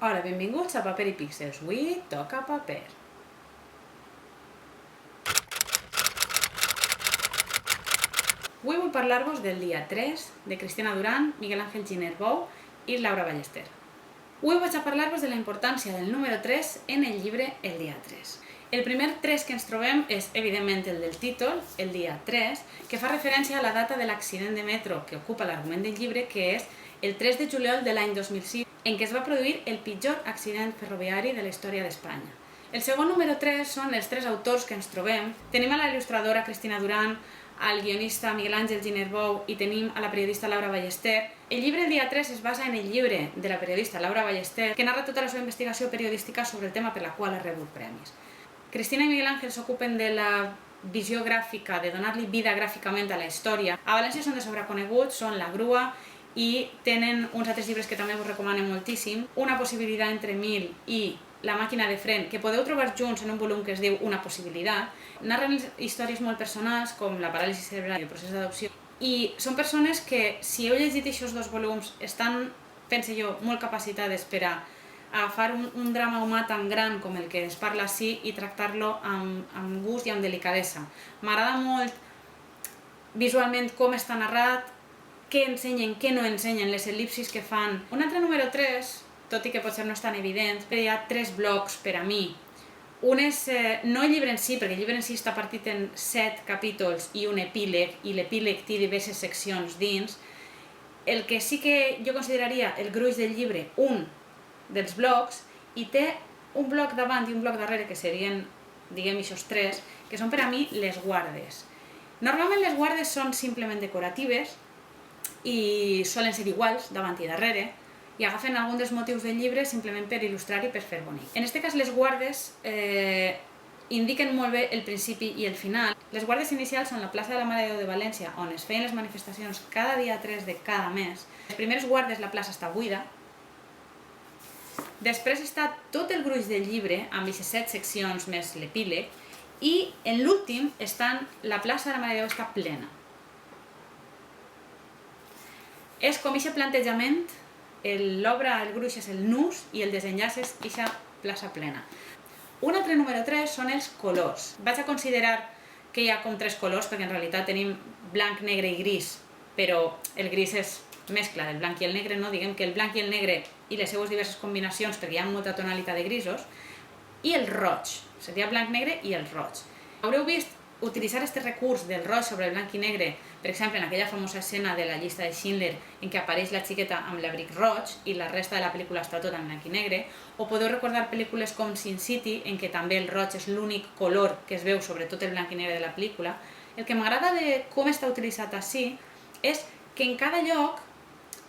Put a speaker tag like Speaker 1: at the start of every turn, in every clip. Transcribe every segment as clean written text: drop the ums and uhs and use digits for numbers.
Speaker 1: Hola, benvinguts a Paper i Píxels. Avui toca paper. Avui vull parlar-vos del dia 3 de Cristina Duran, Miguel Ángel Giner Bou i Laura Ballester. Avui vaig a parlar-vos de la importància del número 3 en el llibre El dia 3. El primer 3 que ens trobem és, evidentment, el del títol, el dia 3, que fa referència a la data de l'accident de metro que ocupa l'argument del llibre, que és el 3 de juliol de l'any 2006, en què es va produir el pitjor accident ferroviari de la història d'Espanya. El segon número 3 són els tres autors que ens trobem. Tenim a la il·lustradora Cristina Duran, al guionista Miguel Ángel Giner Bou i tenim a la periodista Laura Ballester. El llibre El dia 3 es basa en el llibre de la periodista Laura Ballester, que narra tota la seva investigació periodística sobre el tema per la qual ha rebut premis. Cristina i Miguel Ángel s'ocupen de la visió gràfica, de donar-li vida gràficament a la història. A València són de sobreconeguts, són La grua, i tenen uns altres llibres que també us recomano moltíssim, Una possibilitat entre mil i La màquina de fren, que podeu trobar junts en un volum que es diu Una possibilitat. Narren històries molt personals, com la paràlisi cerebral i el procés d'adopció, i són persones que, si heu llegit aquests dos volums, estan, pense jo, molt capacitades per a agafar un drama humà tan gran com el que es parla així i tractar-lo amb gust i amb delicadesa. M'agrada molt visualment com està narrat, què ensenyen, què no ensenyen, les el·lipsis que fan. Un altre número 3, tot i que potser no és tan evident, però hi ha 3 blocs per a mi. Un és, no el llibre en si, perquè el llibre en si està partit en 7 capítols i un epíleg, i l'epíleg té diverses seccions dins. El que sí que jo consideraria el gruix del llibre, un dels blocs, i té un bloc davant i un bloc darrere, que serien, diguem, aquests 3, que són per a mi les guardes. Normalment les guardes són simplement decoratives, i solen ser iguals davant i darrere, i agafen algun dels motius del llibre simplement per il·lustrar i per fer bonic. En aquest cas, les guardes indiquen molt bé el principi i el final. Les guardes inicials són la plaça de la Mare de Déu de València, on es feien les manifestacions cada dia 3 de cada mes. Les primeres guardes, la plaça està buida. Després està tot el gruix del llibre, amb aquestes 7 seccions més l'epíleg, i en l'últim la plaça de la Mare de Déu està plena. És com aquest plantejament, l'obra, el gruix és el nus i el desenllaç és aquesta plaça plena. Un altre número 3 són els colors. Vaig a considerar que hi ha com 3 colors, perquè en realitat tenim blanc, negre i gris, però el gris és mescla del blanc i el negre, no? Diguem que el blanc i el negre i les seues diverses combinacions, perquè hi ha molta tonalitat de grisos, i el roig, seria blanc, negre i el roig. Haureu vist utilitzar aquest recurs del roig sobre el blanc i negre, per exemple, en aquella famosa escena de la llista de Schindler en què apareix la xiqueta amb l'abric roig i la resta de la pel·lícula està tot en blanc i negre, o podeu recordar pel·lícules com Sin City, en què també el roig és l'únic color que es veu sobre tot el blanc i negre de la pel·lícula. El que m'agrada de com està utilitzat així és que en cada lloc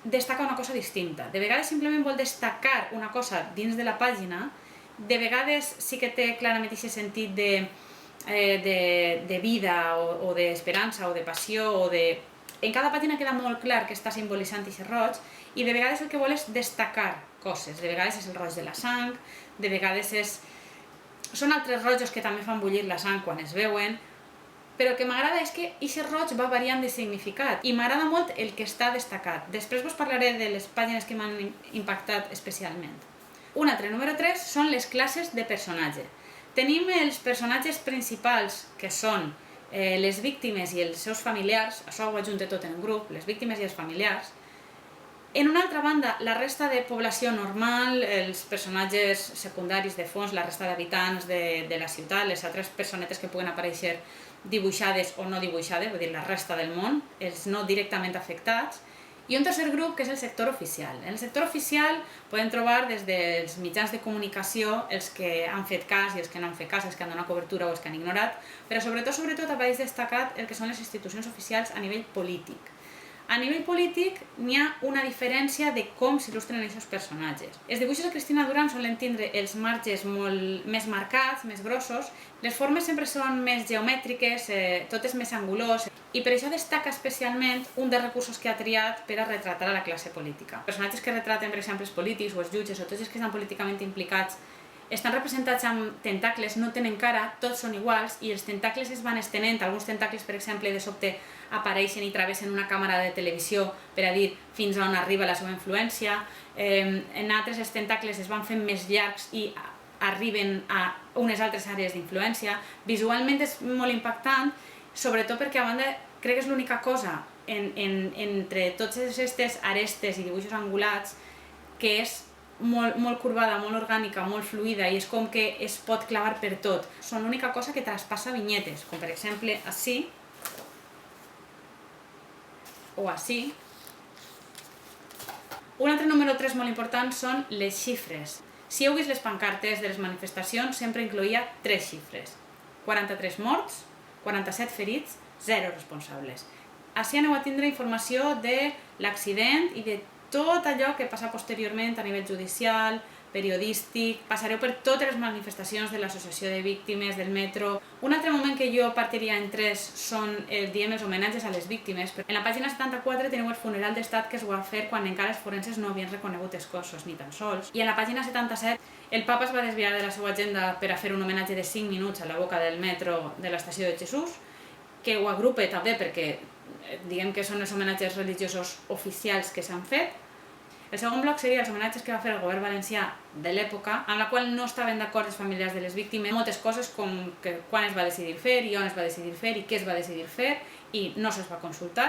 Speaker 1: destaca una cosa distinta. De vegades simplement vol destacar una cosa dins de la pàgina, de vegades sí que té clarament aquest sentit de vida o d'esperança o de passió, en cada pàgina queda molt clar que està simbolitzant aquest roig, i de vegades el que vol és destacar coses. De vegades és el roig de la sang, de vegades són altres rojos que també fan bullir la sang quan es veuen, però el que m'agrada és que aquest roig va variant de significat i m'agrada molt el que està destacat. Després vos parlaré de les pàgines que m'han impactat especialment. Un altre número 3 són les classes de personatge. Tenim els personatges principals, que són les víctimes i els seus familiars, això ho ajunta tot en un grup, les víctimes i els familiars. En una altra banda, la resta de població normal, els personatges secundaris de fons, la resta d'habitants de la ciutat, les altres personetes que puguen aparèixer dibuixades o no dibuixades, vull dir, la resta del món, els no directament afectats. I un tercer grup, que és el sector oficial. En el sector oficial podem trobar des dels mitjans de comunicació els que han fet cas i els que no han fet cas, els que han donat cobertura o els que han ignorat, però sobretot apareix destacat el que són les institucions oficials a nivell polític. A nivell polític n'hi ha una diferència de com s'il·lustren aquests personatges. Els dibuixos de Cristina Duran solen tindre els marges molt més marcats, més grossos, les formes sempre són més geomètriques, tot és més angulós, i per això destaca especialment un dels recursos que ha triat per a retratar a la classe política. Personatges que retraten, per exemple, els polítics o els jutges o tots els que estan políticament implicats estan representats amb tentacles, no tenen cara, tots són iguals, i els tentacles es van estenent. Alguns tentacles, per exemple, de sobte apareixen i travessen una càmera de televisió per a dir fins on arriba la seva influència. En altres els tentacles es van fent més llargs i arriben a unes altres àrees d'influència. Visualment és molt impactant, sobretot perquè a banda crec que és l'única cosa entre totes aquestes arestes i dibuixos angulats que és molt curvada, molt orgànica, molt fluida, i és com que es pot clavar per tot. Són l'única cosa que traspassa vinyetes, com per exemple així o així. Un altre número 3 molt important són les xifres. Si heu vist les pancartes de les manifestacions, sempre incloïa 3 xifres. 43 morts, 47 ferits, 0 responsables. Així aneu a tindre informació de l'accident i de tot allò que passa posteriorment a nivell judicial, periodístic. Passareu per totes les manifestacions de l'Associació de Víctimes, del metro. Un altre moment que jo partiria en 3 són, diem, els homenatges a les víctimes. En la pàgina 74 teniu el funeral d'estat que es va fer quan encara els forenses no havien reconegut els cossos, ni tan sols. I en la pàgina 77 el papa es va desviar de la seva agenda per a fer un homenatge de 5 minuts a la boca del metro de l'estació de Jesús, que ho agrupa també perquè diguem que són els homenatges religiosos oficials que s'han fet. El segon bloc seria els homenatges que va fer el govern valencià de l'època, amb la qual no estaven d'acord els familiars de les víctimes. Moltes coses com que quan es va decidir fer, i on es va decidir fer, i què es va decidir fer, i no se'ls va consultar.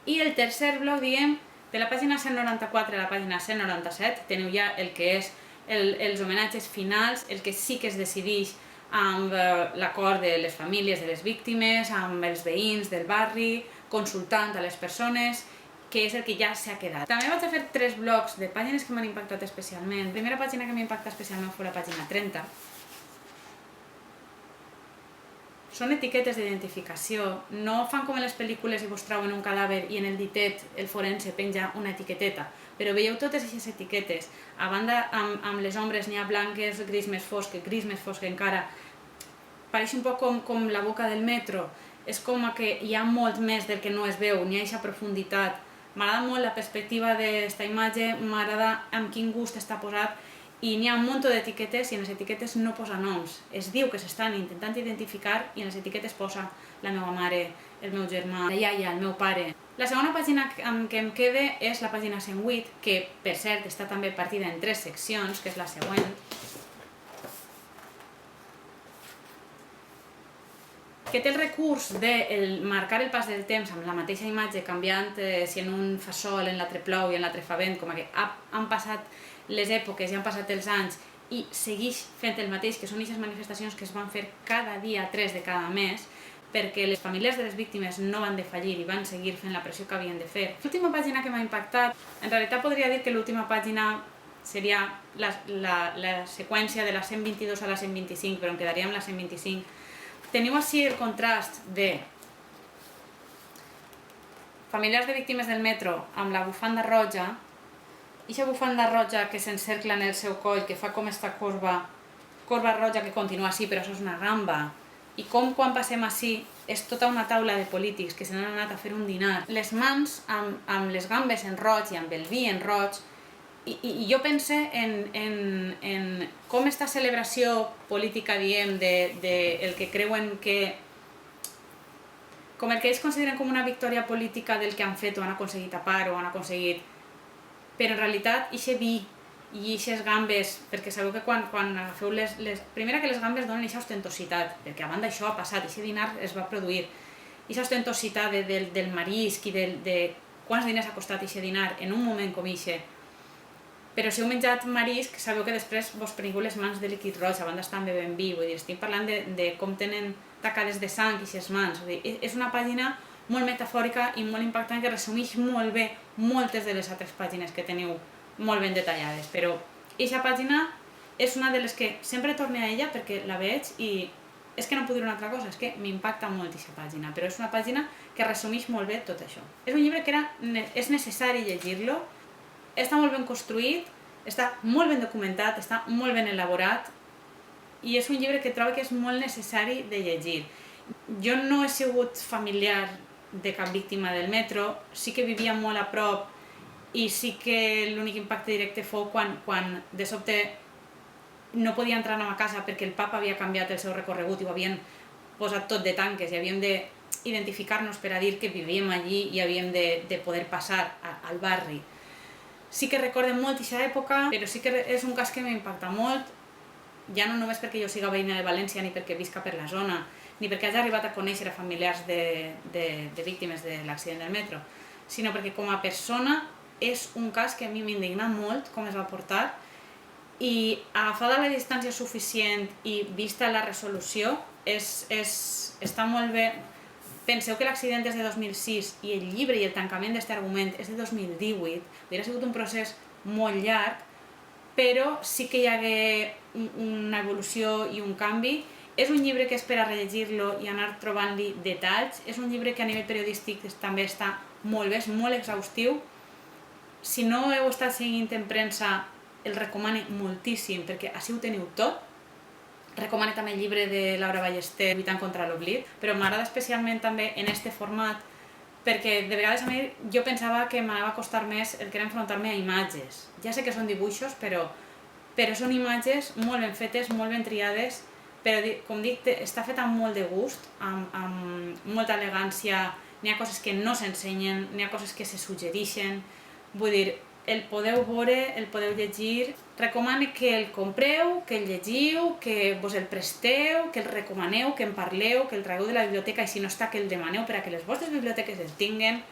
Speaker 1: I el tercer bloc, diguem, de la pàgina 194 a la pàgina 197, teniu ja el que és els homenatges finals, el que sí que es decideix amb l'acord de les famílies de les víctimes, amb els veïns del barri, consultant a les persones, que és el que ja s'ha quedat. També vaig a fer 3 blocs de pàgines que m'han impactat especialment. La primera pàgina que m'impacta especialment fou la pàgina 30. Són etiquetes d'identificació. No fan com en les pel·lícules i vos trauen un cadàver i en el ditet el forense penja una etiqueteta, però veieu totes aquestes etiquetes. A banda, amb les ombres n'hi ha blanques, gris més fosc encara. Pareix un poc com la boca del metro. És com que hi ha molt més del que no es veu, n'hi ha aquesta profunditat. M'agrada molt la perspectiva d'esta imatge, m'agrada amb quin gust està posat, i n'hi ha un munt d'etiquetes i en les etiquetes no posa noms. Es diu que s'estan intentant identificar i en les etiquetes posa la meva mare, el meu germà, la iaia, el meu pare. La segona pàgina amb què em quede és la pàgina 108, que per cert està també partida en 3 seccions, que és la següent, que té el recurs de marcar el pas del temps amb la mateixa imatge, canviant si en un fa sol, en l'altre plou i en l'altre fa vent, com que han passat les èpoques i han passat els anys i segueix fent el mateix, que són aquestes manifestacions que es van fer cada dia 3 de cada mes, perquè les famílies de les víctimes no van defallir i van seguir fent la pressió que havien de fer. L'última pàgina que m'ha impactat, en realitat podria dir que l'última pàgina seria la seqüència de la 122 a la 125, però em quedaria amb la 125. Teniu així el contrast de familiars de víctimes del metro amb la bufanda roja, i aquesta bufanda roja que s'encercla en el seu coll, que fa com aquesta corba roja que continua així, però això és una gamba, i com quan passem així és tota una taula de polítics que se n'han anat a fer un dinar. Les mans amb les gambes en roig i amb el vi en roig, i jo pense en com aquesta celebració política, diem, del que creuen que... com el que ells consideren com una victòria política del que han fet o han aconseguit tapar o han aconseguit... Però en realitat, ixe vi i ixes gambes, perquè sabeu que quan agafeu les... Primera que les gambes donen ixa ostentositat, perquè a banda això ha passat, ixe dinar es va produir. Ixa ostentositat del marisc i de quants diners ha costat ixe dinar en un moment com ixe. Però si heu menjat marisc, sabeu que després vos preniu les mans de líquid roig, a banda estan bevent vi, vull dir, estic parlant de com tenen tacades de sang ixes mans. És una pàgina molt metafòrica i molt impactant que resumeix molt bé moltes de les altres pàgines que teniu molt ben detallades, però aquesta pàgina és una de les que sempre torne a ella perquè la veig i és que no puc dir una altra cosa, és que m'impacta molt aquesta pàgina, però és una pàgina que resumeix molt bé tot això. És un llibre que és necessari llegir-lo, està molt ben construït, està molt ben documentat, està molt ben elaborat i és un llibre que trobo que és molt necessari de llegir. Jo no he sigut familiar de cap víctima del metro, sí que vivia molt a prop i sí que l'únic impacte directe fou quan de sobte no podia entrar a una casa perquè el papa havia canviat el seu recorregut i ho havien posat tot de tanques i havíem d'identificar-nos per a dir que vivíem allí i havíem de poder passar al barri. Sí que recordem molt aquesta època, però sí que és un cas que m'impacta molt, ja no només perquè jo siga veïna de València ni perquè visca per la zona, ni perquè hagi arribat a conèixer a familiars de víctimes de l'accident del metro, sinó perquè com a persona és un cas que a mi m'indigna molt com es va portar i agafada la distància suficient i vista la resolució està molt bé. Penseu que l'accident és de 2006 i el llibre i el tancament d'aquest argument és de 2018, hauria sigut un procés molt llarg, però sí que hi hagué una evolució i un canvi. És un llibre que és per a rellegir-lo i anar trobant-li detalls, és un llibre que a nivell periodístic també està molt bé, és molt exhaustiu. Si no heu estat seguint en premsa, el recomano moltíssim, perquè així ho teniu tot. Recomano també el llibre de Laura Ballester, Lluitant contra l'oblit, però m'agrada especialment també en aquest format, perquè de vegades a mi jo pensava que m'anava a costar més el que era enfrontar-me a imatges. Ja sé que són dibuixos, però són imatges molt ben fetes, molt ben triades, però com dic, està fet amb molt de gust, amb molta elegància, n'hi ha coses que no s'ensenyen, n'hi ha coses que se suggereixen, vull dir, el podeu veure, el podeu llegir. Recomano que el compreu, que el llegiu, que vos el presteu, que el recomaneu, que en parleu, que el tragueu de la biblioteca i si no està que el demaneu per a que les vostres biblioteques el tinguen.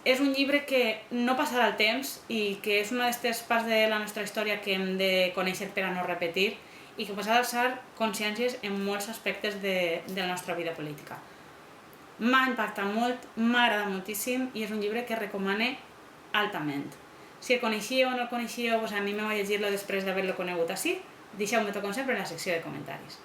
Speaker 1: És un llibre que no passarà el temps i que és una d'aquestes parts de la nostra història que hem de conèixer per a no repetir i que posa d'alçar consciències en molts aspectes de la nostra vida política. M'ha impactat molt, m'agrada moltíssim i és un llibre que recomano altament. Si el coneixíeu o no el coneixíeu, us animo a llegir-lo després d'haver-lo conegut així. Deixeu-me, com sempre, en la secció de comentaris.